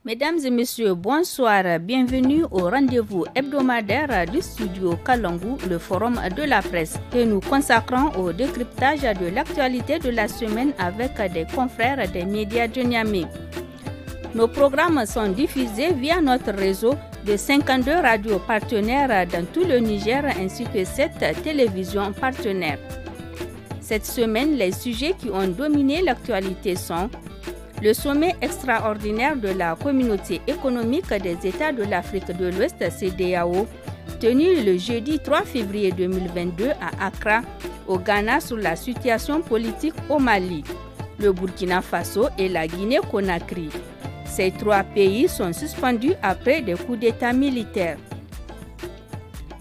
Mesdames et messieurs, bonsoir. Bienvenue au rendez-vous hebdomadaire du studio Kalangu, le forum de la presse, que nous consacrons au décryptage de l'actualité de la semaine avec des confrères des médias de Niamey. Nos programmes sont diffusés via notre réseau de 52 radios partenaires dans tout le Niger ainsi que 7 télévisions partenaires. Cette semaine, les sujets qui ont dominé l'actualité sont le sommet extraordinaire de la communauté économique des États de l'Afrique de l'Ouest, CEDEAO, tenu le jeudi 3 février 2022 à Accra, au Ghana, sur la situation politique au Mali, le Burkina Faso et la Guinée-Conakry. Ces trois pays sont suspendus après des coups d'État militaires.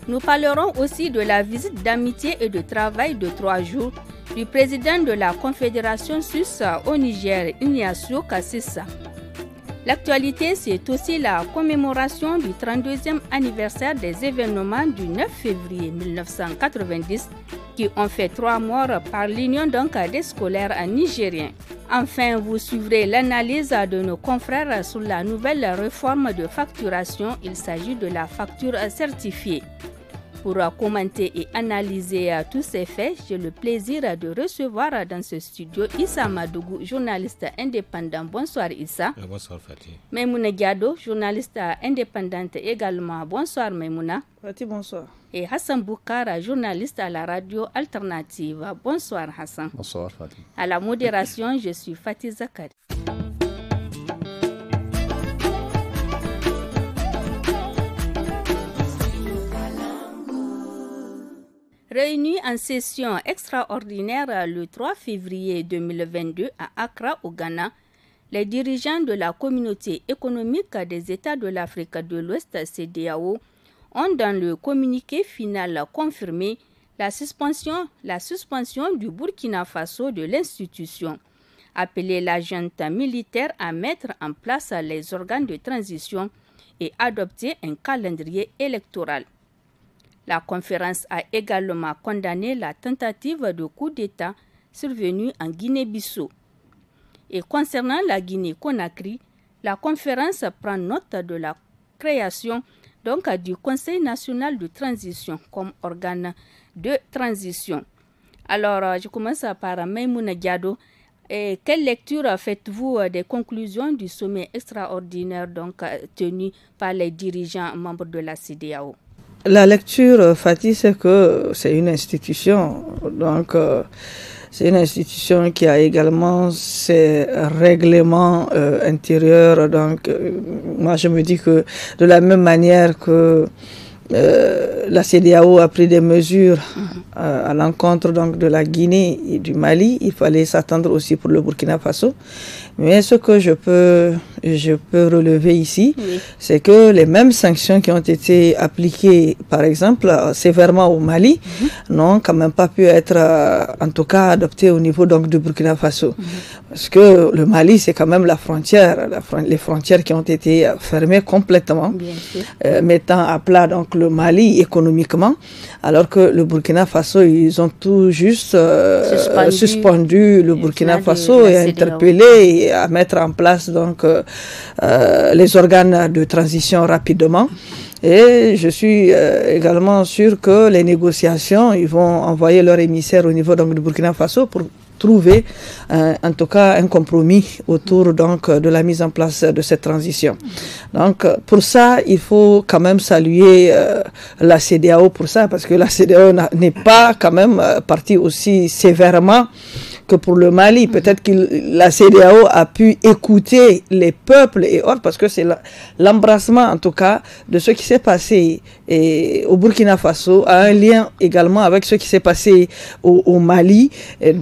Nous parlerons aussi de la visite d'amitié et de travail de 3 jours du président de la Confédération suisse au Niger, Ignacio Cassis. L'actualité, c'est aussi la commémoration du 32e anniversaire des événements du 9 février 1990 qui ont fait 3 morts par l'Union des scolaires nigériens. Enfin, vous suivrez l'analyse de nos confrères sur la nouvelle réforme de facturation. Il s'agit de la facture certifiée. Pour commenter et analyser tous ces faits, j'ai le plaisir de recevoir dans ce studio Issa Madougou, journaliste indépendant. Bonsoir Issa. Bonsoir Fatih. Maimouna Diado, journaliste indépendante également. Bonsoir Maimouna. Fatih, bonsoir. Et Hassan Boukara, journaliste à la radio alternative. Bonsoir Hassan. Bonsoir Fatih. À la modération, je suis Fatih Zakari. Réunis en session extraordinaire le 3 février 2022 à Accra, au Ghana, les dirigeants de la communauté économique des États de l'Afrique de l'Ouest, CEDEAO, ont dans le communiqué final confirmé la suspension du Burkina Faso de l'institution, appelé la junte militaire à mettre en place les organes de transition et adopter un calendrier électoral. La conférence a également condamné la tentative de coup d'État survenue en Guinée-Bissau. Et concernant la Guinée-Conakry, la conférence prend note de la création du Conseil national de transition comme organe de transition. Alors, je commence par Maimouna Diado. Quelle lecture faites-vous des conclusions du sommet extraordinaire tenu par les dirigeants membres de la CEDEAO? La lecture, Fatih, c'est que c'est une institution, c'est une institution qui a également ses règlements intérieurs. Moi je me dis que de la même manière que la CEDEAO a pris des mesures à l'encontre de la Guinée et du Mali, il fallait s'attendre aussi pour le Burkina Faso. Mais ce que je peux relever ici, oui, c'est que les mêmes sanctions qui ont été appliquées, par exemple, sévèrement au Mali, n'ont quand même pas pu être, en tout cas, adoptées au niveau du Burkina Faso. Parce que le Mali, c'est quand même la frontière, les frontières qui ont été fermées complètement, mettant à plat le Mali économiquement, alors que le Burkina Faso, ils ont tout juste suspendu le Burkina Faso et interpellé à mettre en place les organes de transition rapidement. Et je suis également sûr que les négociations, ils vont envoyer leur émissaire au niveau du Burkina Faso pour trouver en tout cas un compromis autour de la mise en place de cette transition. Donc pour ça, il faut quand même saluer la CEDEAO pour ça, parce que la CEDEAO n'est pas quand même partie aussi sévèrement que pour le Mali. Peut-être que la CEDEAO a pu écouter les peuples et autres, parce que c'est l'embrassement en tout cas de ce qui s'est passé au Burkina Faso a un lien également avec ce qui s'est passé au Mali et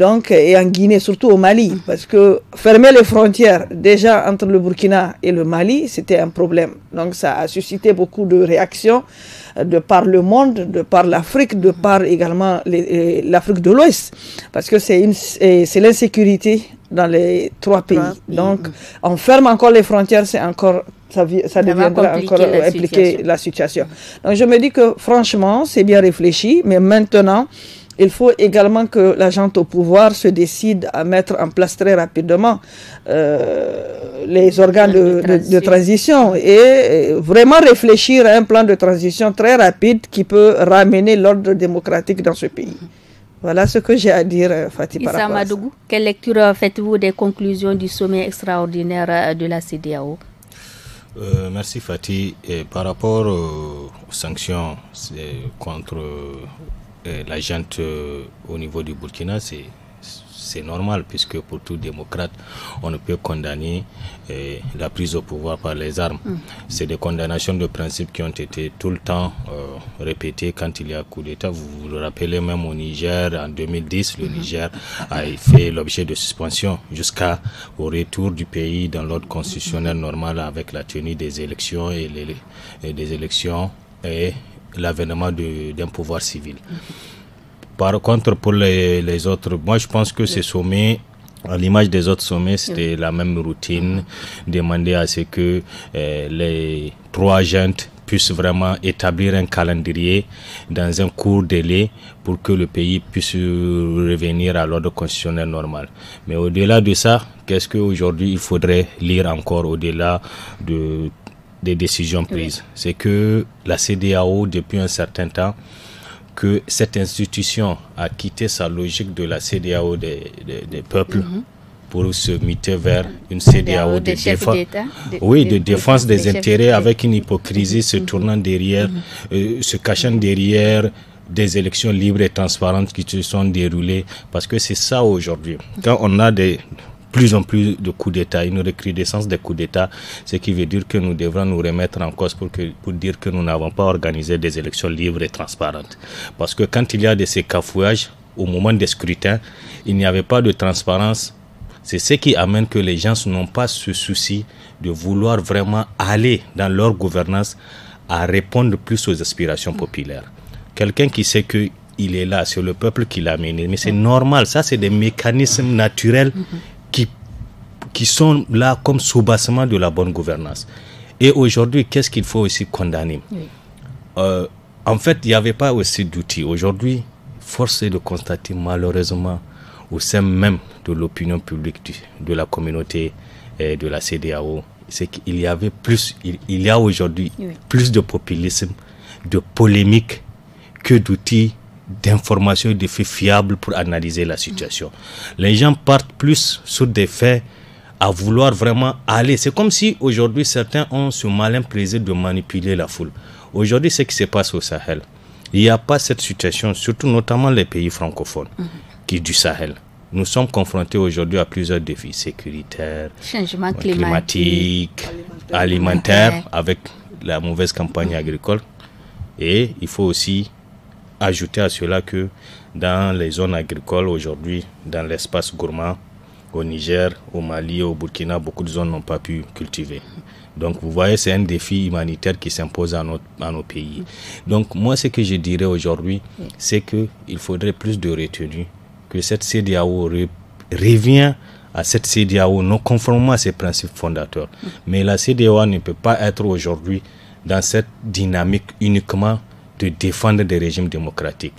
en Guinée, surtout au Mali, parce que fermer les frontières déjà entre le Burkina et le Mali, c'était un problème. Donc ça a suscité beaucoup de réactions de par le monde, de par l'Afrique, de par également l'Afrique de l'Ouest, parce que c'est l'insécurité dans les 3 pays. Donc on ferme encore les frontières, ça deviendra encore impliquer la situation. Donc je me dis que franchement, c'est bien réfléchi, mais maintenant, il faut également que la junte au pouvoir se décide à mettre en place très rapidement les organes de transition et vraiment réfléchir à un plan de transition très rapide qui peut ramener l'ordre démocratique dans ce pays. Voilà ce que j'ai à dire, Fatih. Issa Madougou, quelle lecture faites-vous des conclusions du sommet extraordinaire de la CEDEAO? Merci Fatih. Et par rapport aux sanctions contre la junte au niveau du Burkina, c'est normal, puisque pour tout démocrate, on ne peut condamner la prise au pouvoir par les armes. C'est des condamnations de principe qui ont été tout le temps répétées quand il y a coup d'État. Vous vous le rappelez, même au Niger, en 2010, le Niger a fait l'objet de suspension jusqu'au retour du pays dans l'ordre constitutionnel normal avec la tenue des élections et l'avènement d'un pouvoir civil. Par contre, pour les autres, moi je pense que ces sommets, à l'image des autres sommets, c'était la même routine, demander à ce que les trois juntes puissent vraiment établir un calendrier dans un court délai pour que le pays puisse revenir à l'ordre constitutionnel normal. Mais au-delà de ça, qu'est-ce qu'aujourd'hui il faudrait lire encore au-delà des décisions prises? C'est que la CEDEAO, depuis un certain temps, que cette institution a quitté sa logique de la CEDEAO des peuples pour se muter vers une CEDEAO de défense, de défense des intérêts, avec une hypocrisie se tournant derrière, se cachant derrière des élections libres et transparentes qui se sont déroulées, parce que c'est ça aujourd'hui. Quand on a plus en plus de coups d'État, une recrudescence des coups d'État, ce qui veut dire que nous devrons nous remettre en cause pour dire que nous n'avons pas organisé des élections libres et transparentes. Parce que quand il y a de ces cafouillages, au moment des scrutins, il n'y avait pas de transparence. C'est ce qui amène que les gens n'ont pas ce souci de vouloir vraiment aller dans leur gouvernance à répondre plus aux aspirations populaires. Quelqu'un qui sait qu'il est là, c'est le peuple qui l'a mené, mais c'est normal, ça c'est des mécanismes naturels qui sont là comme soubassement de la bonne gouvernance. Et aujourd'hui, qu'est-ce qu'il faut aussi condamner? En fait, il n'y avait pas aussi d'outils. Aujourd'hui, force est de constater malheureusement au sein même de l'opinion publique de la communauté de la CEDEAO, c'est qu'il y avait il y a aujourd'hui plus de populisme, de polémique que d'outils d'information et de faits fiables pour analyser la situation. Les gens partent plus sur des faits à vouloir vraiment aller. C'est comme si aujourd'hui certains ont ce malin plaisir de manipuler la foule. Aujourd'hui, ce qui se passe au Sahel, il n'y a pas cette situation, surtout notamment les pays francophones du Sahel. Nous sommes confrontés aujourd'hui à plusieurs défis sécuritaires, changement climatique, alimentaire, avec la mauvaise campagne agricole. Et il faut aussi ajouter à cela que dans les zones agricoles aujourd'hui, dans l'espace gourmand, au Niger, au Mali, au Burkina, beaucoup de zones n'ont pas pu cultiver. Donc vous voyez, c'est un défi humanitaire qui s'impose à nos pays. Donc moi, ce que je dirais aujourd'hui, c'est qu'il faudrait plus de retenue, que cette CEDEAO revient à cette CEDEAO, non conformément à ses principes fondateurs. Mais la CEDEAO ne peut pas être aujourd'hui dans cette dynamique uniquement de défendre des régimes démocratiques.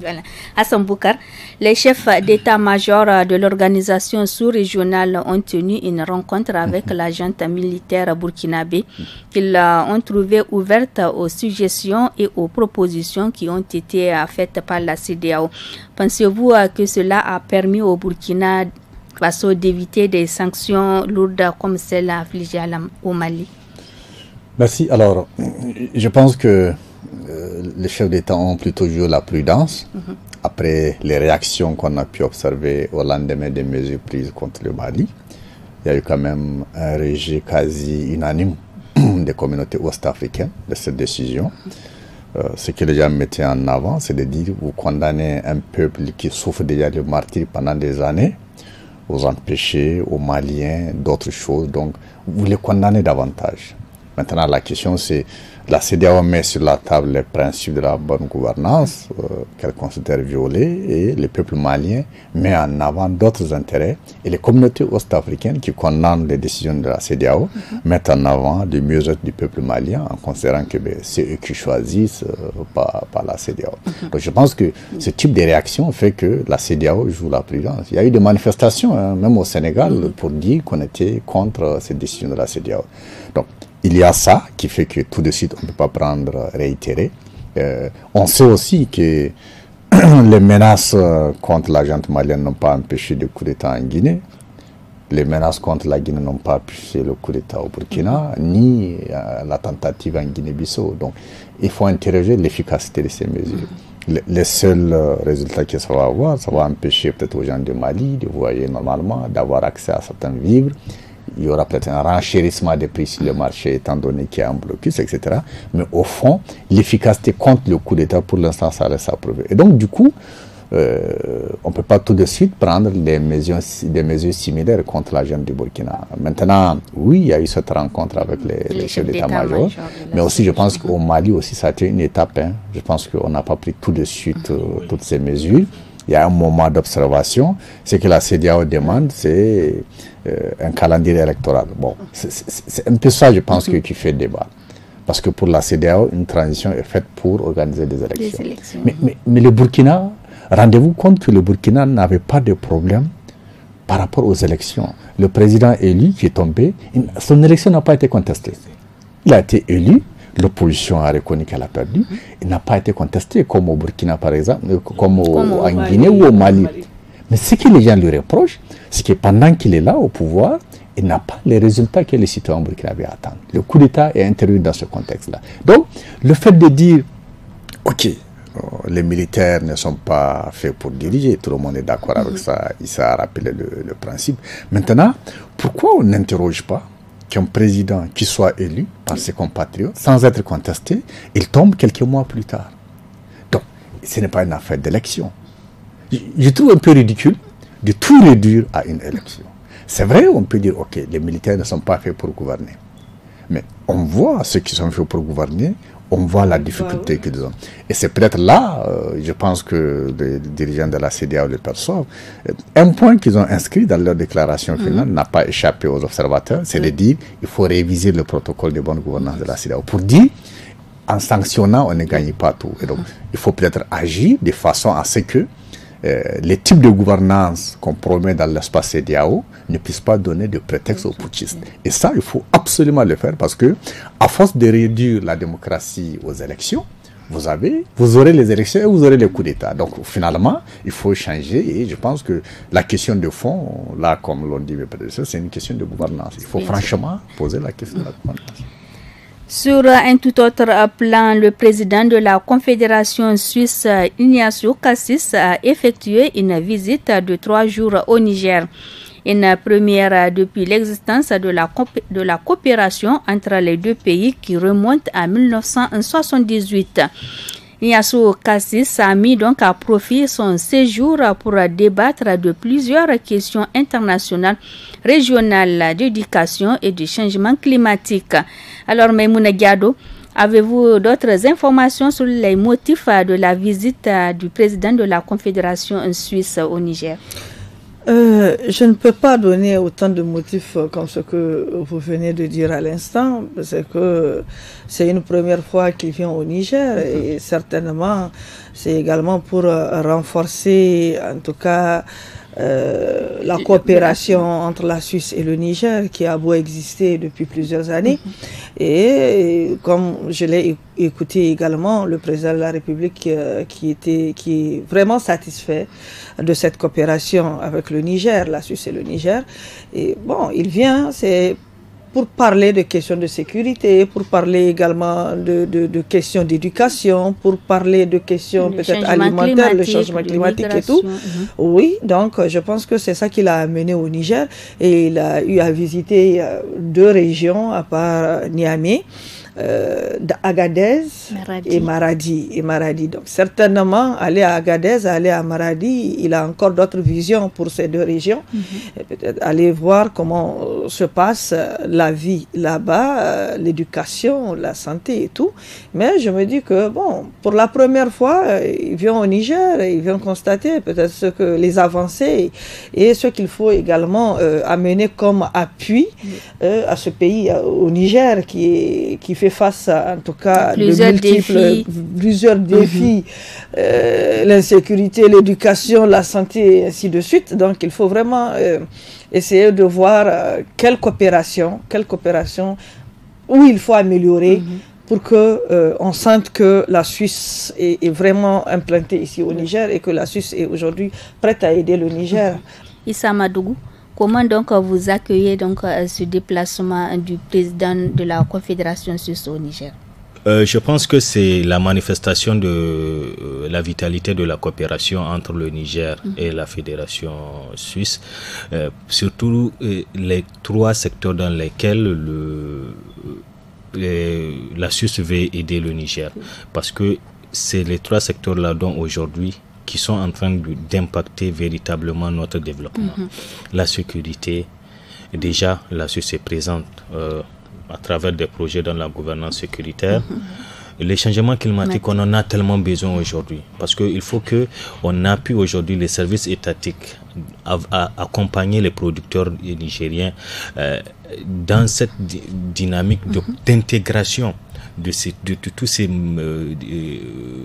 Voilà. Hassan Boukar, les chefs d'état-major de l'organisation sous-régionale ont tenu une rencontre avec la junte militaire burkinabé qu'ils ont trouvé ouverte aux suggestions et aux propositions qui ont été faites par la CEDEAO. Pensez-vous que cela a permis au Burkina Faso d'éviter des sanctions lourdes comme celles infligées au Mali? Merci. Alors, je pense que les chefs d'État ont plutôt joué la prudence après les réactions qu'on a pu observer au lendemain des mesures prises contre le Mali. Il y a eu quand même un rejet quasi unanime des communautés ouest-africaines de cette décision. Ce que les gens mettaient en avant, c'est de dire vous condamnez un peuple qui souffre déjà de martyrs pendant des années, vous empêchez aux Maliens d'autres choses, donc vous les condamnez davantage. Maintenant, la question, c'est la CEDEAO met sur la table les principes de la bonne gouvernance qu'elle considère violés, et le peuple malien met en avant d'autres intérêts, et les communautés ouest-africaines qui condamnent les décisions de la CEDEAO mettent en avant le mieux-être du peuple malien en considérant que c'est eux qui choisissent, pas la CEDEAO. Donc je pense que ce type de réaction fait que la CEDEAO joue la prudence. Il y a eu des manifestations, même au Sénégal, pour dire qu'on était contre ces décisions de la CEDEAO. Donc il y a ça qui fait que tout de suite on ne peut pas prendre réitéré. On sait aussi que les menaces contre la junte malienne n'ont pas empêché le coup d'État en Guinée. Les menaces contre la Guinée n'ont pas empêché le coup d'État au Burkina, ni la tentative en Guinée-Bissau. Donc il faut interroger l'efficacité de ces mesures. Les seuls résultats que ça va avoir, ça va empêcher peut-être aux gens de Mali de voyager normalement, d'avoir accès à certains vivres. Il y aura peut-être un renchérissement des prix sur le marché étant donné qu'il y a un blocus, etc. Mais au fond, l'efficacité contre le coup d'État, pour l'instant, ça reste à prouver. Et donc, du coup, on ne peut pas tout de suite prendre des mesures similaires contre la junte du Burkina. Maintenant, oui, il y a eu cette rencontre avec les chefs d'état-major, mais aussi je pense qu'au Mali aussi, ça a été une étape. Je pense qu'on n'a pas pris tout de suite toutes ces mesures. Il y a un moment d'observation. Ce que la CEDEAO demande, c'est un calendrier électoral. Bon, c'est un peu ça, je pense, qui fait débat. Parce que pour la CEDEAO, une transition est faite pour organiser des élections. Mais le Burkina, rendez-vous compte que le Burkina n'avait pas de problème par rapport aux élections. Le président élu qui est tombé, son élection n'a pas été contestée. Il a été élu. L'opposition a reconnu qu'elle a perdu. Il n'a pas été contesté comme au Burkina, par exemple, comme en Guinée ou au Mali. Mais ce que les gens lui reprochent, c'est que pendant qu'il est là au pouvoir, il n'a pas les résultats que les citoyens burkinabés attendent. Le coup d'État est intervenu dans ce contexte-là. Donc, le fait de dire, OK, les militaires ne sont pas faits pour diriger, tout le monde est d'accord avec ça, il s'est rappelé le principe. Maintenant, pourquoi on n'interroge pas qu'un président qui soit élu par ses compatriotes, sans être contesté, il tombe quelques mois plus tard. Donc, ce n'est pas une affaire d'élection. Je trouve un peu ridicule de tout réduire à une élection. C'est vrai, on peut dire, OK, les militaires ne sont pas faits pour gouverner. Mais on voit ceux qui sont faits pour gouverner, on voit la difficulté qu'ils ont. Et c'est peut-être là, je pense que les dirigeants de la CEDEAO le perçoivent. Un point qu'ils ont inscrit dans leur déclaration finale n'a pas échappé aux observateurs, c'est de dire qu'il faut réviser le protocole de bonne gouvernance de la CEDEAO. Pour dire, en sanctionnant, on ne gagne pas tout. Et donc, il faut peut-être agir de façon à ce que les types de gouvernance qu'on promet dans l'espace CEDEAO ne puissent pas donner de prétexte aux putschistes. Et ça, il faut absolument le faire parce que, à force de réduire la démocratie aux élections, vous aurez les élections et vous aurez les coups d'État. Donc, finalement, il faut changer. Et je pense que la question de fond, là, comme l'ont dit mes prédécesseurs, c'est une question de gouvernance. Il faut franchement poser la question de la gouvernance. Sur un tout autre plan, le président de la Confédération suisse, Ignacio Cassis, a effectué une visite de 3 jours au Niger. Une première depuis l'existence de la coopération entre les deux pays qui remonte à 1978. Ignacio Cassis a mis donc à profit son séjour pour débattre de plusieurs questions internationales, régionales, d'éducation et de changement climatique. Alors, Maïmouna Diado, avez-vous d'autres informations sur les motifs de la visite du président de la Confédération suisse au Niger? Je ne peux pas donner autant de motifs comme ce que vous venez de dire à l'instant, parce que c'est une première fois qu'il vient au Niger et certainement c'est également pour renforcer en tout cas la coopération entre la Suisse et le Niger qui a beau exister depuis plusieurs années. Et comme je l'ai écouté également, le président de la République qui est vraiment satisfait de cette coopération avec le Niger, la Suisse et le Niger. Et bon, il vient, c'est pour parler de questions de sécurité, pour parler également de questions d'éducation, pour parler de questions peut-être alimentaires, le changement climatique et tout. Oui, donc je pense que c'est ça qui l'a amené au Niger et il a eu à visiter 2 régions à part Niamey, d'Agadez et Maradi. Donc certainement, aller à Agadez, aller à Maradi, il a encore d'autres visions pour ces deux régions. Et peut-être aller voir comment se passe la vie là-bas, l'éducation, la santé et tout. Mais je me dis que, bon, pour la première fois, ils viennent au Niger et ils viennent constater peut-être ce que les avancées et ce qu'il faut également amener comme appui à ce pays, au Niger, qui fait face à, en tout cas, plusieurs défis, l'insécurité, l'éducation, la santé et ainsi de suite. Donc il faut vraiment essayer de voir quelle coopération où il faut améliorer pour que on sente que la Suisse est vraiment implantée ici au Niger et que la Suisse est aujourd'hui prête à aider le Niger. Issa Madougou, comment donc vous accueillez donc ce déplacement du président de la Confédération suisse au Niger? Je pense que c'est la manifestation de la vitalité de la coopération entre le Niger et la Fédération suisse, surtout les trois secteurs dans lesquels la Suisse veut aider le Niger, parce que c'est les trois secteurs-là dont aujourd'hui qui sont en train d'impacter véritablement notre développement. La sécurité, déjà la Suisse est présente à travers des projets dans la gouvernance sécuritaire. Les changements climatiques, on en a tellement besoin aujourd'hui, parce qu'il faut qu'on appuie aujourd'hui les services étatiques à accompagner les producteurs nigériens dans cette dynamique d'intégration de tous ces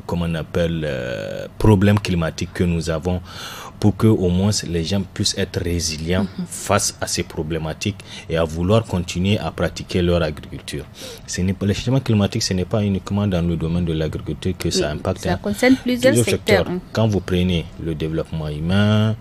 comment on appelle problèmes climatiques que nous avons, pour que au moins les gens puissent être résilients face à ces problématiques et à vouloir continuer à pratiquer leur agriculture. Le changement climatique, ce n'est pas uniquement dans le domaine de l'agriculture que ça impacte. Ça concerne plusieurs secteurs. Quand vous prenez le développement humain,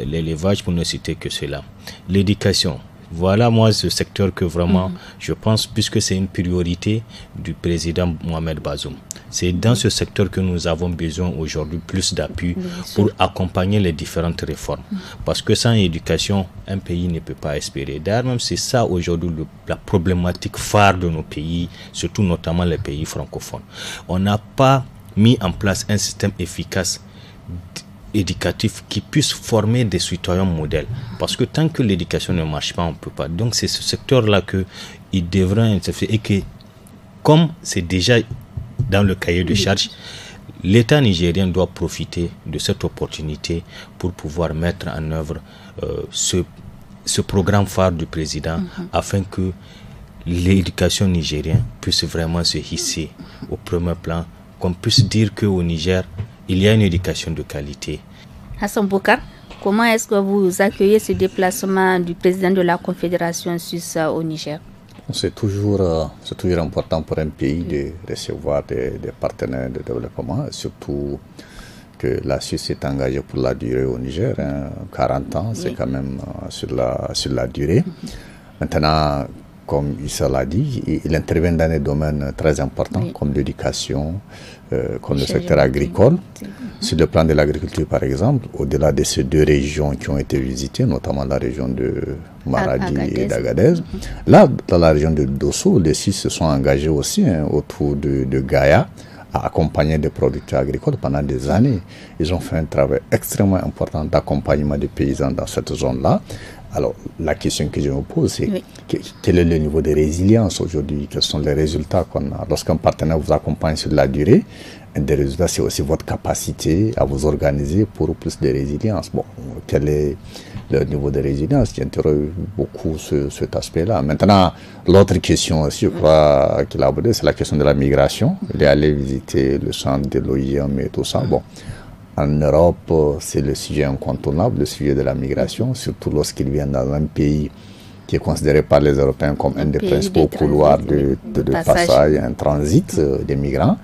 l'élevage, pour ne citer que cela, l'éducation. Voilà, moi, ce secteur que vraiment, je pense, puisque c'est une priorité du président Mohamed Bazoum. C'est dans ce secteur que nous avons besoin aujourd'hui plus d'appui pour accompagner les différentes réformes. Parce que sans éducation, un pays ne peut pas espérer. D'ailleurs, même c'est ça aujourd'hui la problématique phare de nos pays, surtout notamment les pays francophones. On n'a pas mis en place un système efficace éducatif qui puisse former des citoyens modèles, parce que tant que l'éducation ne marche pas, on ne peut pas. Donc c'est ce secteur-là qu'il devrait interférer, et que comme c'est déjà dans le cahier de charge, l'État nigérien doit profiter de cette opportunité pour pouvoir mettre en œuvre ce programme phare du président afin que l'éducation nigérienne puisse vraiment se hisser au premier plan, qu'on puisse dire qu'au Niger, il y a une éducation de qualité. Hassan Boukar, comment est-ce que vous accueillez ce déplacement du président de la Confédération suisse au Niger? C'est toujours important pour un pays de recevoir des partenaires de développement, surtout que la Suisse est engagée pour la durée au Niger. 40 ans, c'est quand même sur la durée. Maintenant, comme Issa l'a dit, il intervient dans des domaines très importants comme l'éducation, comme le secteur agricole. Sur le plan de l'agriculture, par exemple, au-delà de ces deux régions qui ont été visitées, notamment la région de Maradi et d'Agadez, là, dans la région de Dosso, les Suisses se sont engagés aussi autour de Gaïa à accompagner des producteurs agricoles pendant des années. Ils ont fait un travail extrêmement important d'accompagnement des paysans dans cette zone-là. Alors, la question que je me pose, c'est quel est le niveau de résilience aujourd'hui? Quels sont les résultats qu'on a? Lorsqu'un partenaire vous accompagne sur la durée, un des résultats, c'est aussi votre capacité à vous organiser pour plus de résilience. Bon, quel est le niveau de résilience? Qui interroge beaucoup cet aspect-là. Maintenant, l'autre question aussi, je crois qu'il a abordé, c'est la question de la migration. Il est allé visiter le centre de l'OIM et tout ça. Bon. En Europe, c'est le sujet incontournable, le sujet de la migration, surtout lorsqu'ils viennent dans un pays qui est considéré par les Européens comme un des principaux couloirs de passage, un transit des migrants.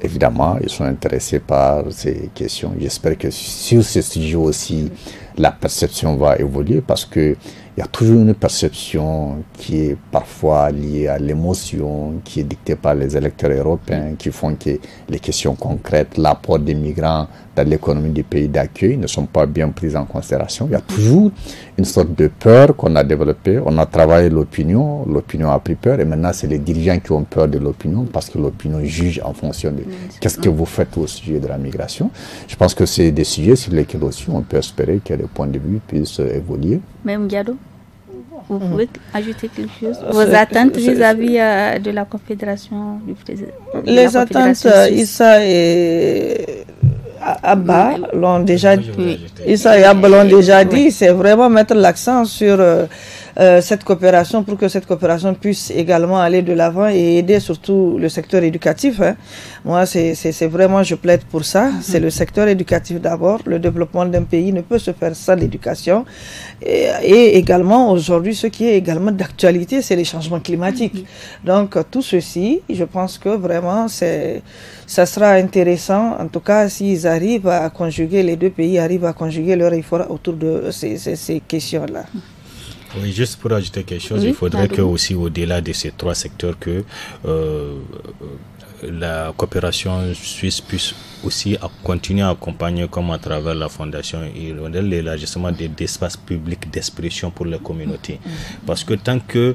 Évidemment, ils sont intéressés par ces questions. J'espère que sur ce sujet aussi, la perception va évoluer parce que il y a toujours une perception qui est parfois liée à l'émotion, qui est dictée par les électeurs européens, qui font que les questions concrètes, l'apport des migrants dans l'économie du pays d'accueil ne sont pas bien prises en considération. Il y a toujours une sorte de peur qu'on a développée. On a travaillé l'opinion a pris peur et maintenant c'est les dirigeants qui ont peur de l'opinion parce que l'opinion juge en fonction de qu'est-ce que vous faites au sujet de la migration. Je pense que c'est des sujets sur lesquels aussi on peut espérer que les points de vue puissent évoluer. Même Diado, vous pouvez ajouter quelque chose? Vos attentes vis-à-vis de la Confédération du président? Les attentes, Issa et Abba l'ont déjà dit. Issa et Abba l'ont déjà dit, c'est vraiment mettre l'accent sur cette coopération pour que cette coopération puisse également aller de l'avant et aider surtout le secteur éducatif. Moi, c'est vraiment, je plaide pour ça. C'est le secteur éducatif d'abord. Le développement d'un pays ne peut se faire sans l'éducation. Et également, aujourd'hui, ce qui est également d'actualité, c'est les changements climatiques. Donc, tout ceci, je pense que vraiment, ça sera intéressant, en tout cas, s'ils arrivent à conjuguer, les deux pays arrivent à conjuguer leurs efforts autour de ces questions-là. Oui, juste pour ajouter quelque chose, il faudrait que aussi au-delà de ces trois secteurs que la coopération suisse puisse aussi continuer à accompagner, comme à travers la Fondation Hirondelle, l'élargissement des espaces publics d'expression pour les communautés. Parce que tant que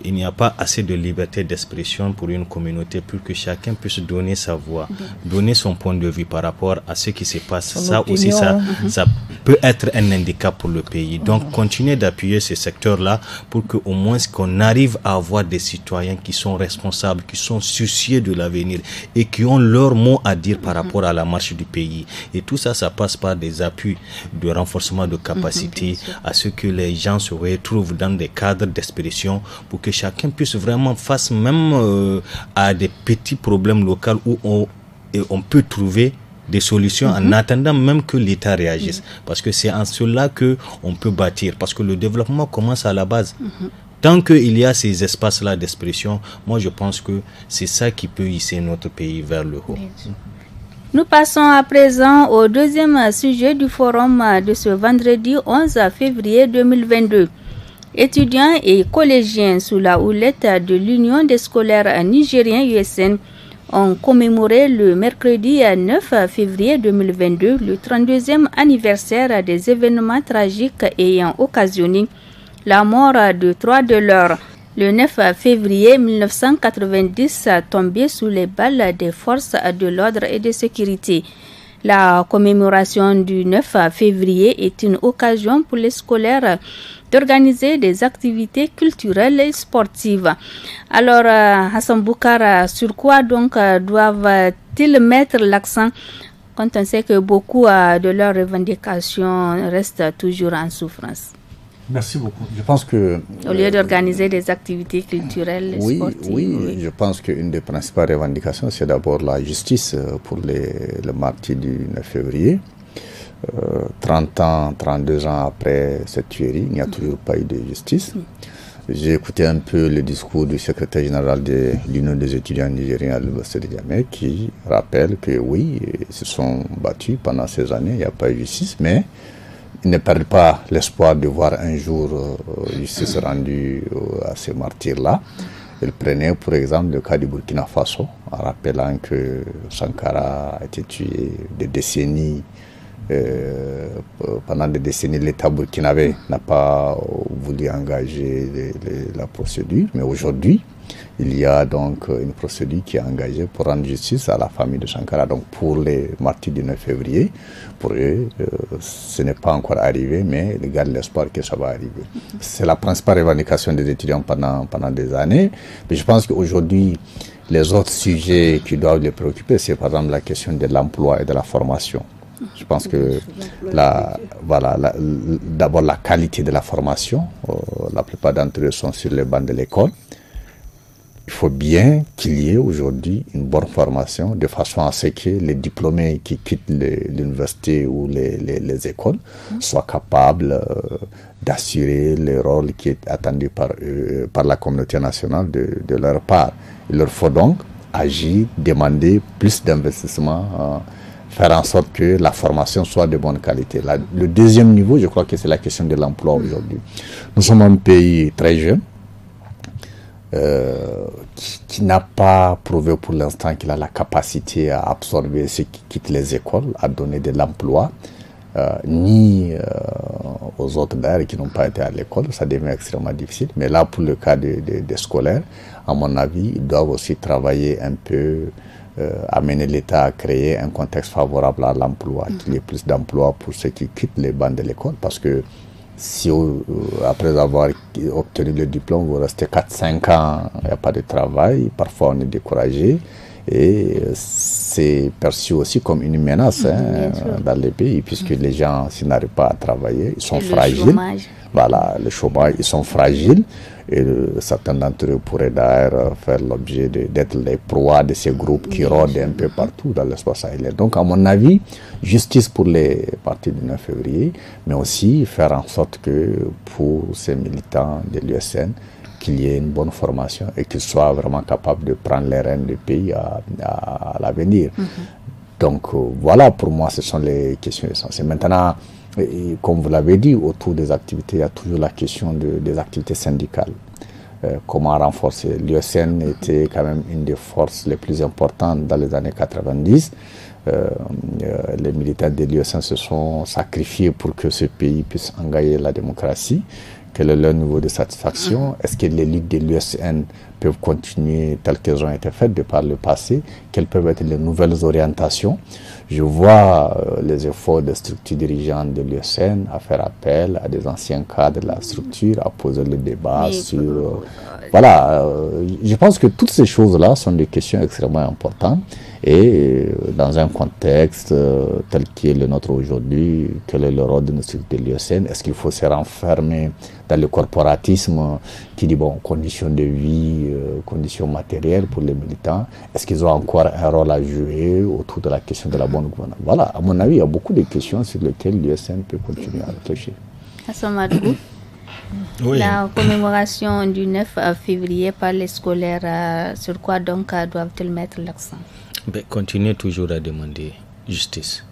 il n'y a pas assez de liberté d'expression pour une communauté, pour que chacun puisse donner sa voix, donner son point de vue par rapport à ce qui se passe, ça aussi, ça peut être un handicap pour le pays. Donc, continuer d'appuyer ces secteurs-là pour qu'au moins qu'on arrive à avoir des citoyens qui sont responsables, qui sont soucieux de l'avenir et qui ont leur mot à dire par rapport à la marche du pays. Et tout ça, ça passe par des appuis de renforcement de capacité à ce que les gens se retrouvent dans des cadres d'expression pour que chacun puisse vraiment face même à des petits problèmes locaux où on peut trouver des solutions en attendant même que l'État réagisse. Parce que c'est en cela qu'on peut bâtir. Parce que le développement commence à la base. Tant qu'il y a ces espaces-là d'expression, moi je pense que c'est ça qui peut hisser notre pays vers le haut. Nous passons à présent au deuxième sujet du forum de ce vendredi 11 février 2022. Étudiants et collégiens sous la houlette de l'Union des scolaires nigériens USN ont commémoré le mercredi 9 février 2022 le 32e anniversaire des événements tragiques ayant occasionné la mort de 3 de leurs. Le 9 février 1990, tombé sous les balles des forces de l'ordre et de sécurité. La commémoration du 9 février est une occasion pour les scolaires d'organiser des activités culturelles et sportives. Alors, Hassan Boukara, sur quoi donc doivent-ils mettre l'accent quand on sait que beaucoup de leurs revendications restent toujours en souffrance? Merci beaucoup. Je pense que... Au lieu d'organiser des activités culturelles et sportives. Oui, je pense qu'une des principales revendications, c'est d'abord la justice pour le martyr du 9 février. 30 ans, 32 ans après cette tuerie, il n'y a toujours pas eu de justice. J'ai écouté un peu le discours du secrétaire général de l'Union des étudiants nigériens à l'Université de Niamey qui rappelle que oui, ils se sont battus pendant ces années, il n'y a pas eu de justice, mais ils ne perdent pas l'espoir de voir un jour justice rendue à ces martyrs-là. Ils prenaient pour exemple le cas du Burkina Faso, en rappelant que Sankara a été tué des décennies. Pendant des décennies, l'État burkinabé n'a pas voulu engager la procédure, mais aujourd'hui, il y a donc une procédure qui est engagée pour rendre justice à la famille de Sankara. Donc pour les martyrs du 9 février, pour eux, ce n'est pas encore arrivé, mais ils gardent l'espoir que ça va arriver. C'est la principale revendication des étudiants pendant des années. Mais je pense qu'aujourd'hui, les autres sujets qui doivent les préoccuper, c'est par exemple la question de l'emploi et de la formation. Je pense que d'abord la qualité de la formation, la plupart d'entre eux sont sur les bancs de l'école. Il faut bien qu'il y ait aujourd'hui une bonne formation de façon à ce que les diplômés qui quittent l'université ou les écoles soient capables d'assurer le rôle qui est attendu par la communauté nationale de leur part. Il leur faut donc agir, demander plus d'investissement faire en sorte que la formation soit de bonne qualité. Le deuxième niveau, je crois que c'est la question de l'emploi aujourd'hui. Nous sommes un pays très jeune, qui n'a pas prouvé pour l'instant qu'il a la capacité à absorber ceux qui quittent les écoles, à donner de l'emploi, ni aux autres d'ailleurs qui n'ont pas été à l'école. Ça devient extrêmement difficile. Mais là, pour le cas des scolaires, à mon avis, ils doivent aussi travailler un peu, amener l'État à créer un contexte favorable à l'emploi, qu'il y ait plus d'emplois pour ceux qui quittent les bancs de l'école, parce que si après avoir obtenu le diplôme, vous restez 4-5 ans, il n'y a pas de travail, parfois on est découragé, et c'est perçu aussi comme une menace dans les pays, puisque les gens, s'ils n'arrivent pas à travailler, ils sont fragiles. Voilà, le chômage, ils sont fragiles, et certains d'entre eux pourraient d'ailleurs faire l'objet d'être les proies de ces groupes qui rôdent un peu partout dans l'espace sahélien. Donc, à mon avis, justice pour les partis du 9 février, mais aussi faire en sorte que pour ces militants de l'USN, qu'il y ait une bonne formation et qu'ils soient vraiment capables de prendre les rênes du pays à l'avenir. Donc, voilà, pour moi, ce sont les questions essentielles. Maintenant, et comme vous l'avez dit, autour des activités, il y a toujours la question des activités syndicales. Comment renforcer. L'USN était quand même une des forces les plus importantes dans les années 90. Les militants de l'USN se sont sacrifiés pour que ce pays puisse engager la démocratie. Quel est leur niveau de satisfaction? Est-ce que les ligues de l'USN peuvent continuer telles qu'elles ont été faites de par le passé? Quelles peuvent être les nouvelles orientations? Je vois les efforts des structures dirigeantes de l'USN à faire appel à des anciens cadres de la structure, à poser le débat sur... Voilà, je pense que toutes ces choses-là sont des questions extrêmement importantes. Et dans un contexte tel qu'il est le nôtre aujourd'hui, quel est le rôle de nos structures de l'USN? Est-ce qu'il faut se renfermer dans le corporatisme qui dit, bon, conditions de vie, conditions matérielles pour les militants? Est-ce qu'ils ont encore un rôle à jouer autour de la question de la bonne gouvernance? Voilà, à mon avis, il y a beaucoup de questions sur lesquelles l'USN peut continuer à réfléchir. Oui. La commémoration du 9 février par les scolaires, sur quoi donc doivent-ils mettre l'accent? Continuer toujours à demander justice.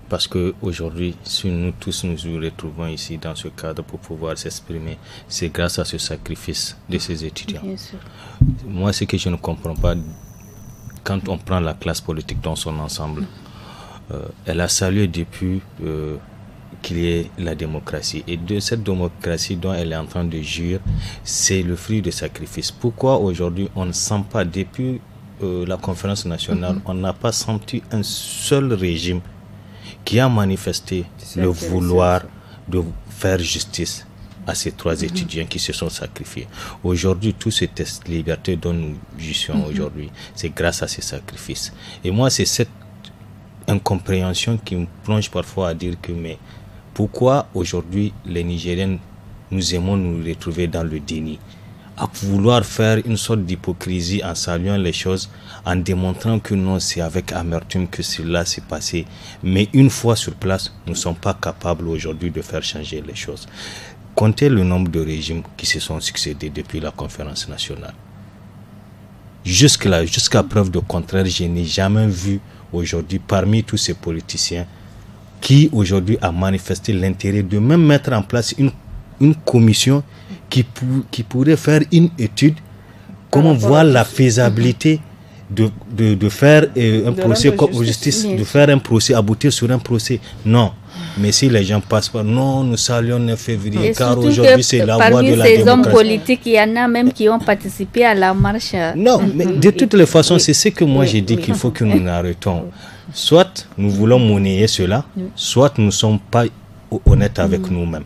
Parce qu'aujourd'hui, si nous tous nous retrouvons ici dans ce cadre pour pouvoir s'exprimer, c'est grâce à ce sacrifice de ces étudiants. Moi, ce que je ne comprends pas, quand on prend la classe politique dans son ensemble, elle a salué depuis qu'il y ait la démocratie. Et de cette démocratie dont elle est en train de jouir, c'est le fruit de sacrifice. Pourquoi aujourd'hui on ne sent pas, depuis la conférence nationale, on n'a pas senti un seul régime qui a manifesté le vouloir de faire justice à ces trois étudiants qui se sont sacrifiés. Aujourd'hui, toute cette liberté dont nous jouissons aujourd'hui, c'est grâce à ces sacrifices. Et moi, c'est cette incompréhension qui me plonge parfois à dire que, mais pourquoi aujourd'hui les Nigériens, nous aimons nous retrouver dans le déni, à vouloir faire une sorte d'hypocrisie en saluant les choses, en démontrant que non, c'est avec amertume que cela s'est passé. Mais une fois sur place, nous ne sommes pas capables aujourd'hui de faire changer les choses. Comptez le nombre de régimes qui se sont succédés depuis la conférence nationale. Jusque-là, jusqu'à preuve de contraire, je n'ai jamais vu aujourd'hui parmi tous ces politiciens qui aujourd'hui a manifesté l'intérêt de même mettre en place une commission qui pourrait faire une étude, comment voir la faisabilité de faire un procès comme justice, de faire un procès, aboutir sur un procès. Non. Mais si les gens passent par, non, nous saluons le 9 février, car aujourd'hui c'est la voie de la démocratie. Parmi ces hommes politiques, il y en a même qui ont participé à la marche. Non, mais de toutes les façons, c'est ce que moi j'ai dit qu'il faut que nous arrêtons. Soit nous voulons monnayer cela, soit nous ne sommes pas honnêtes avec nous-mêmes.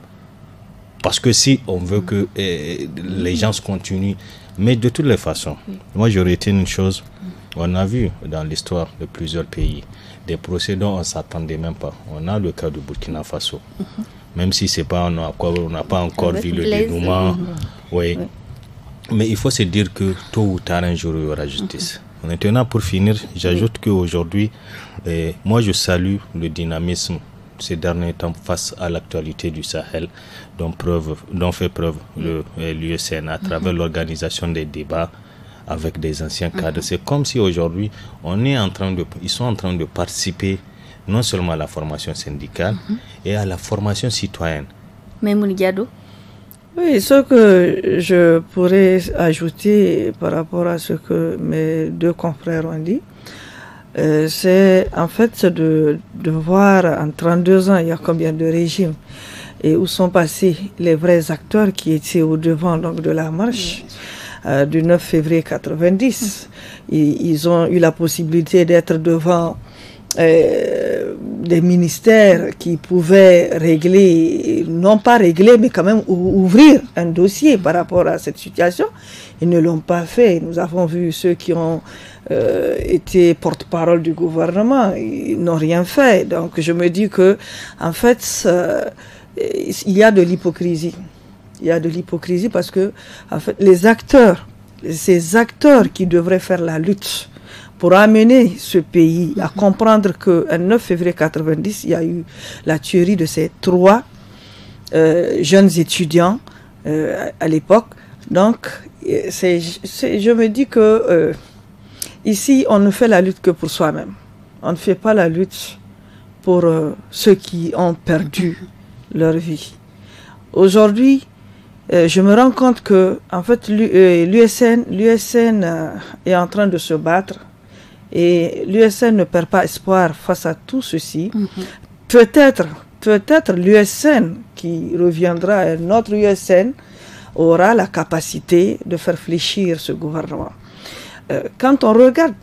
Parce que si on veut que les gens continuent, mais de toutes les façons, moi je retiens une chose, on a vu dans l'histoire de plusieurs pays, des procès dont on ne s'attendait même pas. On a le cas de Burkina Faso, même si c'est pas, on n'a pas encore vu le dénouement. Oui. Mais il faut se dire que tôt ou tard un jour il y aura justice. Maintenant, pour finir, j'ajoute qu'aujourd'hui, moi je salue le dynamisme ces derniers temps face à l'actualité du Sahel dont fait preuve l'USN à travers l'organisation des débats avec des anciens cadres. C'est comme si aujourd'hui ils sont en train de participer non seulement à la formation syndicale et à la formation citoyenne. Mais Mounigiado? Oui, ce que je pourrais ajouter par rapport à ce que mes deux confrères ont dit, c'est en fait de voir en 32 ans, il y a combien de régimes et où sont passés les vrais acteurs qui étaient au devant donc, de la marche du 9 février 90. Ils ont eu la possibilité d'être devant des ministères qui pouvaient régler, non pas régler, mais quand même ouvrir un dossier par rapport à cette situation. Ils ne l'ont pas fait. Nous avons vu ceux qui ont été porte-parole du gouvernement, ils n'ont rien fait. Donc je me dis que, en fait, il y a de l'hypocrisie. Il y a de l'hypocrisie parce que, en fait, ces acteurs qui devraient faire la lutte pour amener ce pays à comprendre qu'un 9 février 90, il y a eu la tuerie de ces 3 jeunes étudiants à l'époque. Donc, je me dis que ici, on ne fait la lutte que pour soi-même. On ne fait pas la lutte pour ceux qui ont perdu leur vie. Aujourd'hui, je me rends compte que, en fait, l'USN est en train de se battre. Et l'USN ne perd pas espoir face à tout ceci. Peut-être l'USN qui reviendra, notre USN aura la capacité de faire fléchir ce gouvernement. Quand on regarde,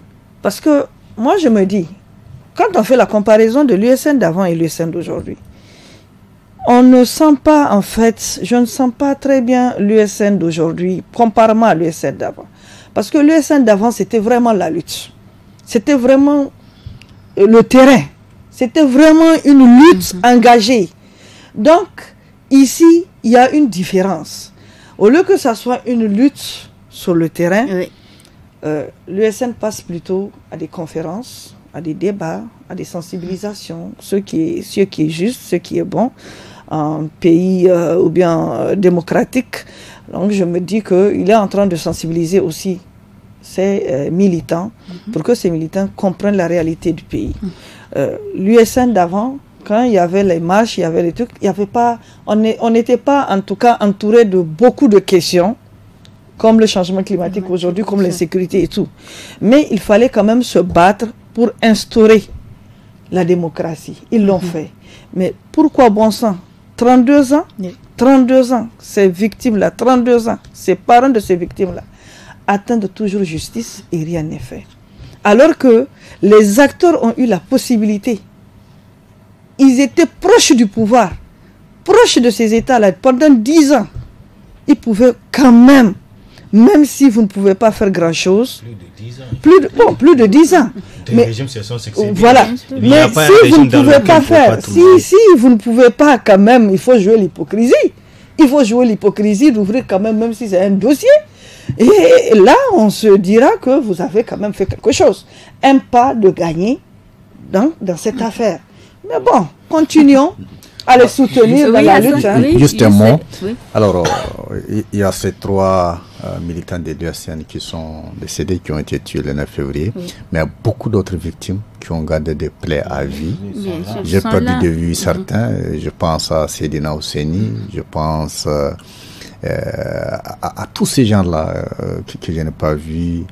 parce que moi je me dis, quand on fait la comparaison de l'USN d'avant et l'USN d'aujourd'hui, on ne sent pas en fait, je ne sens pas très bien l'USN d'aujourd'hui comparément à l'USN d'avant. Parce que l'USN d'avant c'était vraiment la lutte. C'était vraiment le terrain. C'était vraiment une lutte engagée. Donc, ici, il y a une différence. Au lieu que ça soit une lutte sur le terrain, l'USN passe plutôt à des conférences, à des débats, à des sensibilisations, ce qui est juste, ce qui est bon, en pays ou bien démocratique. Donc, je me dis qu'il est en train de sensibiliser aussi ces militants, pour que ces militants comprennent la réalité du pays. L'USN d'avant, quand il y avait les marches, il y avait les trucs, il y avait pas, on n'était pas en tout cas entouré de beaucoup de questions, comme le changement climatique aujourd'hui, comme l'insécurité et tout. Mais il fallait quand même se battre pour instaurer la démocratie. Ils l'ont fait. Mais pourquoi bon sang 32 ans 32 ans, ces victimes-là, 32 ans, ces parents de ces victimes-là, attendent toujours justice et rien n'est fait. Alors que les acteurs ont eu la possibilité, ils étaient proches du pouvoir, proches de ces États-là pendant 10 ans. Ils pouvaient quand même si vous ne pouvez pas faire grand-chose, plus de 10 ans. Mais voilà. Mais si vous ne pouvez pas faire, si vous ne pouvez pas quand même, il faut jouer l'hypocrisie. Il faut jouer l'hypocrisie d'ouvrir quand même si c'est un dossier. Et là, on se dira que vous avez quand même fait quelque chose. Un pas de gagner dans cette affaire. Mais bon, continuons à les soutenir dans la lutte. Juste un mot. Alors, il y a ces 3 militants de l'USN qui sont décédés, qui ont été tués le 9 février. Mais il y a beaucoup d'autres victimes qui ont gardé des plaies à vie. J'ai perdu de vue certains. Je pense à Sedina Ouseni, je pense à tous ces gens-là que je n'ai pas vus.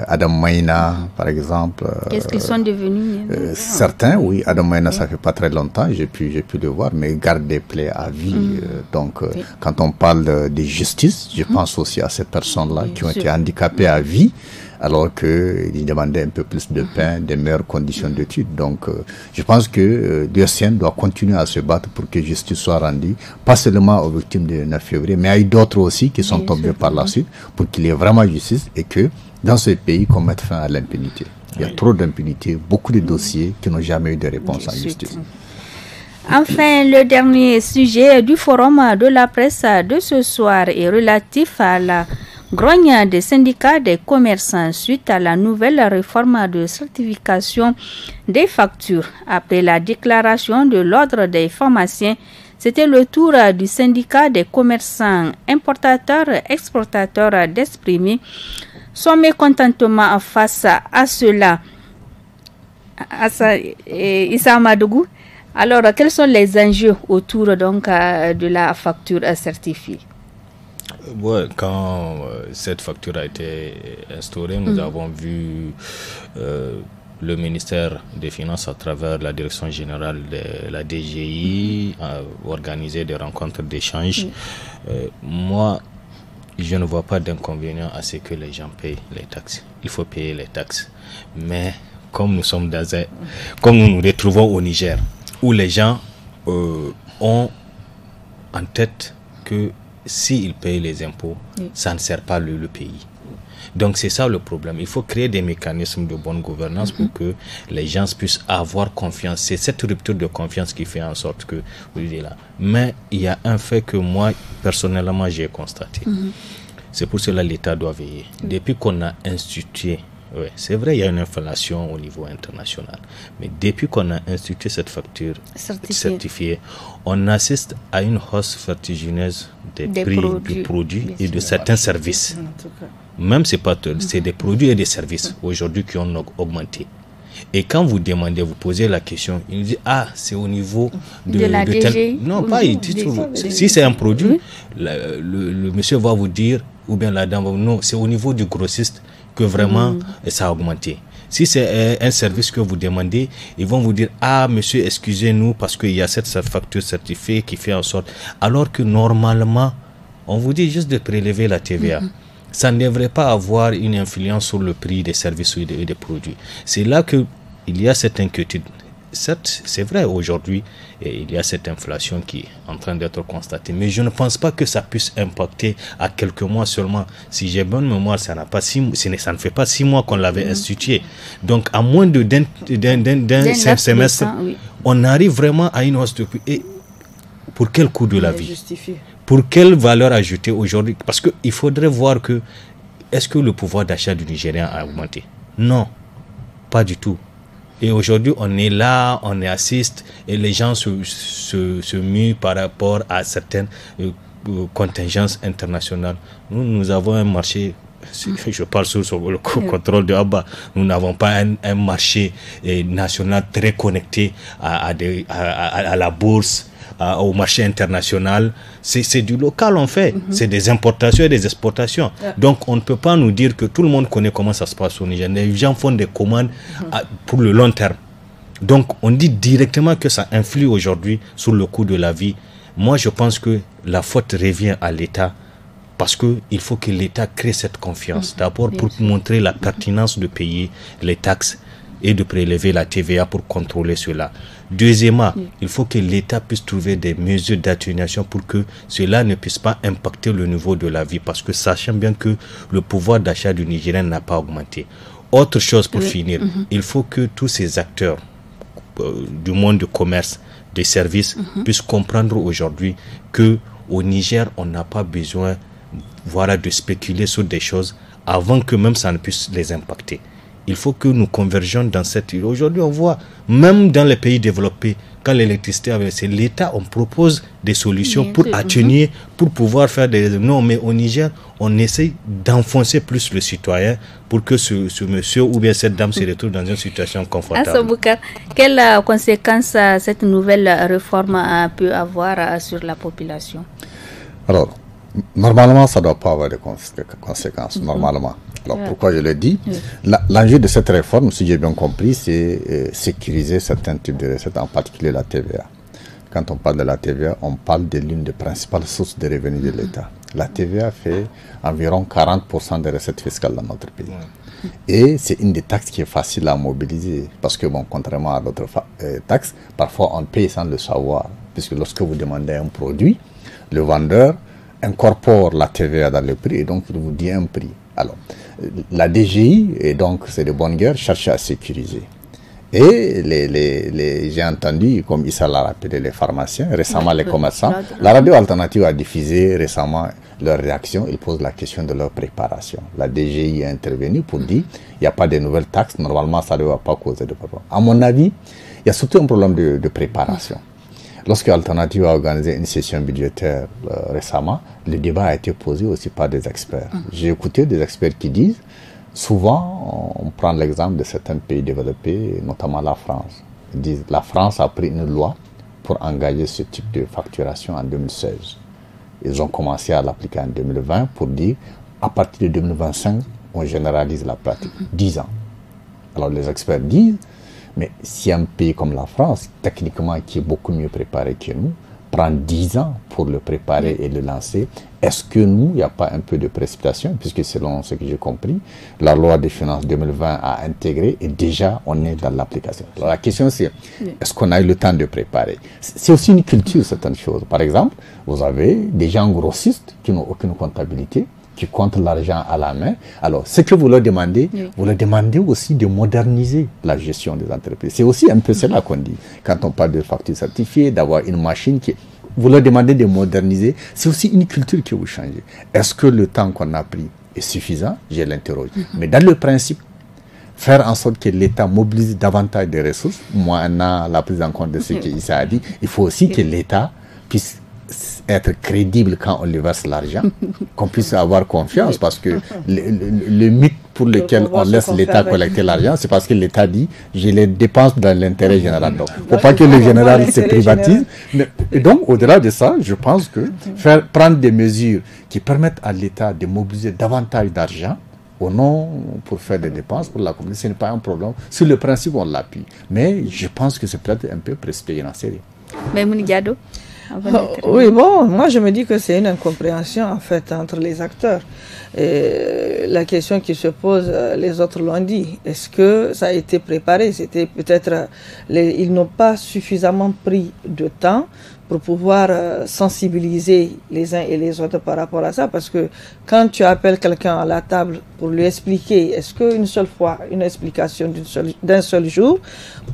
Adam Maïna, par exemple. Qu'est-ce qu'ils sont devenus certains, oui. Adam Maïna, ça fait pas très longtemps, j'ai pu le voir, mais garde des plaies à vie. Donc, quand on parle de justice, je pense aussi à ces personnes-là qui ont été handicapées à vie, alors qu'ils demandaient un peu plus de pain, des meilleures conditions d'études. Donc, je pense que l'USN doit continuer à se battre pour que justice soit rendue, pas seulement aux victimes du 9 février, mais à d'autres aussi qui sont tombés par la suite, pour qu'il y ait vraiment justice et que dans ce pays, qu'on mette fin à l'impunité. Il y a trop d'impunité, beaucoup de dossiers qui n'ont jamais eu de réponse en justice. Enfin, le dernier sujet du forum de la presse de ce soir est relatif à la grogne des syndicats des commerçants suite à la nouvelle réforme de certification des factures. Après la déclaration de l'ordre des pharmaciens, c'était le tour du syndicat des commerçants importateurs-exportateurs d'exprimer son mécontentement face à cela. Issa Madougou, alors quels sont les enjeux autour donc de la facture certifiée? Ouais, quand cette facture a été instaurée, nous avons vu le ministère des Finances à travers la direction générale de la DGI organiser des rencontres d'échange. Moi, je ne vois pas d'inconvénient à ce que les gens payent les taxes. Il faut payer les taxes. Mais comme nous sommes comme nous nous retrouvons au Niger, où les gens ont en tête que s'ils payent les impôts, ça ne sert pas le pays. Donc c'est ça le problème. Il faut créer des mécanismes de bonne gouvernance pour que les gens puissent avoir confiance. C'est cette rupture de confiance qui fait en sorte que vous dites là. Mais il y a un fait que moi, personnellement, j'ai constaté. C'est pour cela que l'État doit veiller. Depuis qu'on a institué, c'est vrai, il y a une inflation au niveau international. Mais depuis qu'on a institué cette facture certifiée, on assiste à une hausse vertigineuse des prix du produit et de certains services. Même c'est des produits et des services aujourd'hui qui ont augmenté. Et quand vous demandez, vous posez la question, il nous dit c'est au niveau de la DG. Non, pas si c'est un produit, le monsieur va vous dire, ou bien la dame va vous dire, non, c'est au niveau du grossiste que vraiment ça a augmenté. Si c'est un service que vous demandez, ils vont vous dire monsieur, excusez-nous parce qu'il y a cette facture certifiée qui fait en sorte, alors que normalement on vous dit juste de prélever la TVA. Ça ne devrait pas avoir une influence sur le prix des services et des produits. C'est là qu'il y a cette inquiétude. Certes, c'est vrai, aujourd'hui, il y a cette inflation qui est en train d'être constatée, mais je ne pense pas que ça puisse impacter à quelques mois seulement. Si j'ai bonne mémoire, ça ne fait pas 6 mois qu'on l'avait institué. Donc, à moins d'un semestre, on arrive vraiment à une hausse de prix. Et pour quel coût de la vie? Pour quelle valeur ajoutée aujourd'hui? Parce qu'il faudrait voir que, est-ce que le pouvoir d'achat du Nigérien a augmenté? Non, pas du tout. Et aujourd'hui, on est là, on assiste, et les gens se muent par rapport à certaines contingences internationales. Nous avons un marché, je parle sur le contrôle de Abba, nous n'avons pas un marché national très connecté à la bourse, au marché international. C'est du local en fait. C'est des importations et des exportations. Donc on ne peut pas nous dire que tout le monde connaît comment ça se passe au Niger. Les gens font des commandes pour le long terme. Donc on dit directement que ça influe aujourd'hui sur le coût de la vie. Moi je pense que la faute revient à l'État, parce qu'il faut que l'État crée cette confiance. D'abord pour montrer la pertinence de payer les taxes et de prélever la TVA pour contrôler cela. Deuxièmement, il faut que l'État puisse trouver des mesures d'atténuation pour que cela ne puisse pas impacter le niveau de la vie, parce que sachant bien que le pouvoir d'achat du Nigérien n'a pas augmenté. Autre chose pour finir, il faut que tous ces acteurs du monde du commerce, des services, puissent comprendre aujourd'hui que au Niger, on n'a pas besoin de spéculer sur des choses avant que même ça ne puisse les impacter. Il faut que nous convergions dans cette île. Aujourd'hui, on voit, même dans les pays développés, quand l'électricité avait, c'est l'État, on propose des solutions pour atténuer, pour pouvoir faire des... Non, mais au Niger, on essaye d'enfoncer plus le citoyen pour que ce monsieur ou bien cette dame se retrouve dans une situation confortable. Assa Boukar, quelles conséquences cette nouvelle réforme peut avoir sur la population? Alors, normalement, ça ne doit pas avoir de conséquences, normalement. Alors, pourquoi je le dis? L'enjeu de cette réforme, si j'ai bien compris, c'est sécuriser certains types de recettes, en particulier la TVA. Quand on parle de la TVA, on parle de l'une des principales sources de revenus de l'État. La TVA fait environ 40% des recettes fiscales dans notre pays. Et c'est une des taxes qui est facile à mobiliser, parce que, bon, contrairement à d'autres taxes, parfois on paye sans le savoir, puisque lorsque vous demandez un produit, le vendeur incorpore la TVA dans le prix et donc il vous dit un prix. Alors, la DGI, et donc c'est de bonne guerre, cherche à sécuriser. Et j'ai entendu, comme Issa l'a rappelé, les pharmaciens, récemment les commerçants, la radio alternative a diffusé récemment leur réaction. Ils posent la question de leur préparation. La DGI est intervenue pour dire il n'y a pas de nouvelles taxes, normalement ça ne va pas causer de problème. À mon avis, il y a surtout un problème de préparation. Lorsque Alternative a organisé une session budgétaire récemment, le débat a été posé aussi par des experts. J'ai écouté des experts qui disent Souvent, on prend l'exemple de certains pays développés, notamment la France. Ils disent la France a pris une loi pour engager ce type de facturation en 2016. Ils ont commencé à l'appliquer en 2020 pour dire à partir de 2025, on généralise la pratique. 10 ans. Alors les experts disent, mais si un pays comme la France, techniquement qui est beaucoup mieux préparé que nous, prend 10 ans pour le préparer et le lancer, est-ce que nous, il n'y a pas un peu de précipitation, puisque selon ce que j'ai compris, la loi des finances 2020 a intégré et déjà on est dans l'application. Alors la question c'est, est-ce qu'on a eu le temps de préparer? C'est aussi une culture, certaines choses. Par exemple, vous avez des gens grossistes qui n'ont aucune comptabilité, qui comptent l'argent à la main. Alors, ce que vous leur demandez, vous leur demandez aussi de moderniser la gestion des entreprises. C'est aussi un peu cela qu'on dit. Quand on parle de factures certifiées, d'avoir une machine qui... Vous leur demandez de moderniser. C'est aussi une culture que vous changez. Est-ce que le temps qu'on a pris est suffisant? Je l'interroge. Mais dans le principe, faire en sorte que l'État mobilise davantage de ressources, moi, on a la prise en compte de ce qu'Issa a dit, il faut aussi que l'État puisse être crédible quand on lui verse l'argent, qu'on puisse avoir confiance, parce que le mythe pour lequel on laisse l'État collecter l'argent, c'est parce que l'État dit je les dépense dans l'intérêt général. Donc, il ne faut pas que le général se privatise. Et donc, au-delà de ça, je pense que prendre des mesures qui permettent à l'État de mobiliser davantage d'argent au nom pour faire des dépenses pour la communauté, ce n'est pas un problème. Sur le principe, on l'appuie. Mais je pense que c'est peut-être un peu précipité en série. Mais Mounigado. Oui, bon, moi je me dis que c'est une incompréhension en fait entre les acteurs. Et la question qui se pose, les autres l'ont dit, est-ce que ça a été préparé? C'était peut-être, ils n'ont pas suffisamment pris de temps pour pouvoir sensibiliser les uns et les autres par rapport à ça, parce que quand tu appelles quelqu'un à la table pour lui expliquer, est-ce qu'une seule fois, une explication d'un seul jour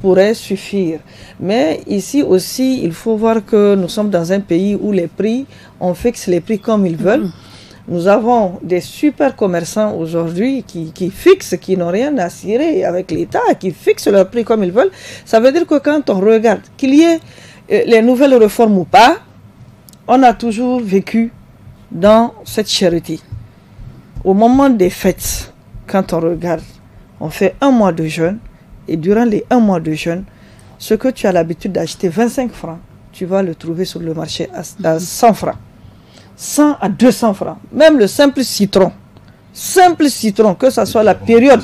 pourrait suffire? Mais ici aussi, il faut voir que nous sommes dans un pays où les prix, on fixe les prix comme ils veulent. Nous avons des super commerçants aujourd'hui qui fixent, qui n'ont rien à cirer avec l'État, qui fixent leurs prix comme ils veulent. Ça veut dire que quand on regarde qu'il y ait les nouvelles réformes ou pas, on a toujours vécu dans cette charité. Au moment des fêtes, quand on regarde, on fait un mois de jeûne, et durant les 1 mois de jeûne, ce que tu as l'habitude d'acheter 25 francs, tu vas le trouver sur le marché à 100 francs. 100 à 200 francs. Même le simple citron, que ce soit la période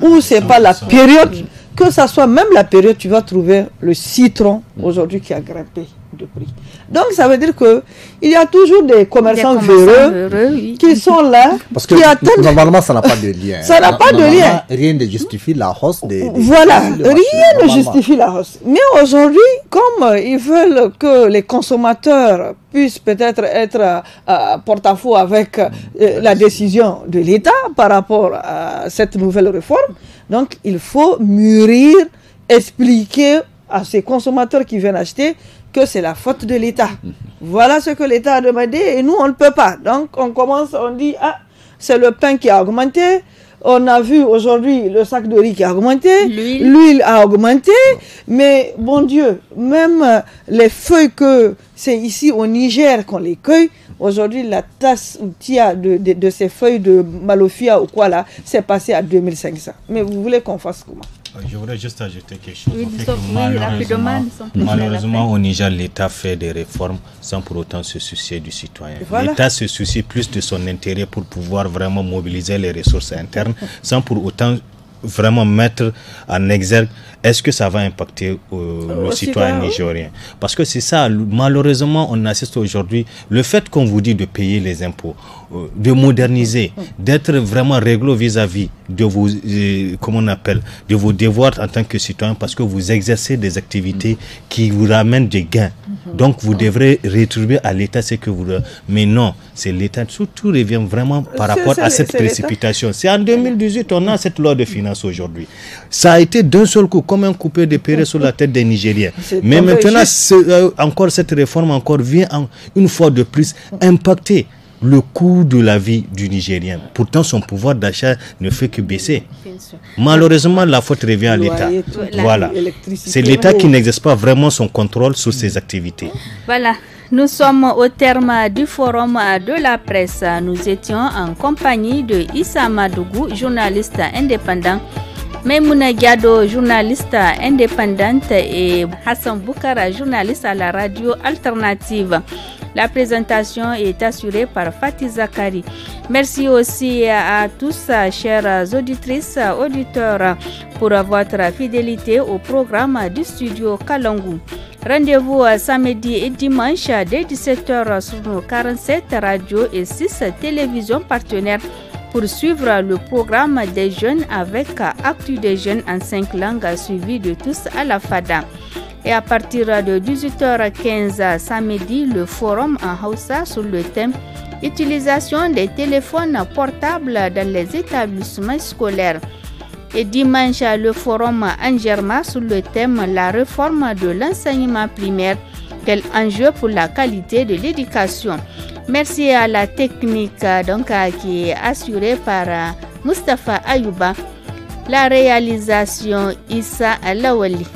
ou c'est pas la période, que ce soit même la période, tu vas trouver le citron aujourd'hui qui a grimpé de prix. Donc ça veut dire que il y a toujours des commerçants véreux qui sont là, parce que qui attendent. Normalement ça n'a pas de lien. Ça n'a pas de lien. Rien ne justifie la hausse des voilà, rien ne justifie la hausse. Mais aujourd'hui, comme ils veulent que les consommateurs puissent peut-être être porte-à-faux avec la décision de l'État par rapport à cette nouvelle réforme, donc il faut mûrir, expliquer à ces consommateurs qui viennent acheter que c'est la faute de l'État. Voilà ce que l'État a demandé et nous on ne peut pas. Donc on commence, on dit c'est le pain qui a augmenté. On a vu aujourd'hui le sac de riz qui a augmenté, l'huile a augmenté, mais bon Dieu, même les feuilles que c'est ici au Niger qu'on les cueille, aujourd'hui la tasse ou tia de ces feuilles de malofia ou quoi là, c'est passé à 2500. Mais vous voulez qu'on fasse comment? Je voudrais juste ajouter quelque chose. Malheureusement, au Niger, l'État fait des réformes sans pour autant se soucier du citoyen. Voilà. L'État se soucie plus de son intérêt pour pouvoir vraiment mobiliser les ressources internes sans pour autant vraiment mettre en exergue est-ce que ça va impacter le citoyen nigérien. Parce que c'est ça, malheureusement, on assiste aujourd'hui, le fait qu'on vous dit de payer les impôts, de moderniser, d'être vraiment réglo vis-à-vis de vos, comment on appelle, de vos devoirs en tant que citoyen, parce que vous exercez des activités qui vous ramènent des gains. Donc vous devrez rétribuer à l'État ce que vous... Mais non, c'est l'État, tout revient vraiment par rapport à cette précipitation. C'est en 2018, on a cette loi de finances aujourd'hui. Ça a été d'un seul coup, comme un coupé de péré sur la tête des Nigériens. Mais maintenant, encore cette réforme encore vient une fois de plus impacter le coût de la vie du Nigérien. Pourtant, son pouvoir d'achat ne fait que baisser. Malheureusement, la faute revient à l'État. Voilà. C'est l'État qui n'exerce pas vraiment son contrôle sur ses activités. Voilà. Nous sommes au terme du forum de la presse. Nous étions en compagnie de Issa Madougou, journaliste indépendant, Maimouna Diado, journaliste indépendante, et Hassan Boukara, journaliste à la radio alternative. La présentation est assurée par Fatih Zakari. Merci aussi à tous, chères auditrices, auditeurs, pour votre fidélité au programme du studio Kalangu. Rendez-vous samedi et dimanche dès 17h sur nos 47 radios et 6 télévisions partenaires pour suivre le programme des jeunes avec Actu des jeunes en 5 langues suivi de tous à la FADA. Et à partir de 18h15 samedi, le forum en Hausa sur le thème utilisation des téléphones portables dans les établissements scolaires. Et dimanche, le forum en Germain sur le thème la réforme de l'enseignement primaire, quel enjeu pour la qualité de l'éducation. Merci à la technique qui est assurée par Mustafa Ayouba. La réalisation Issa Lawali.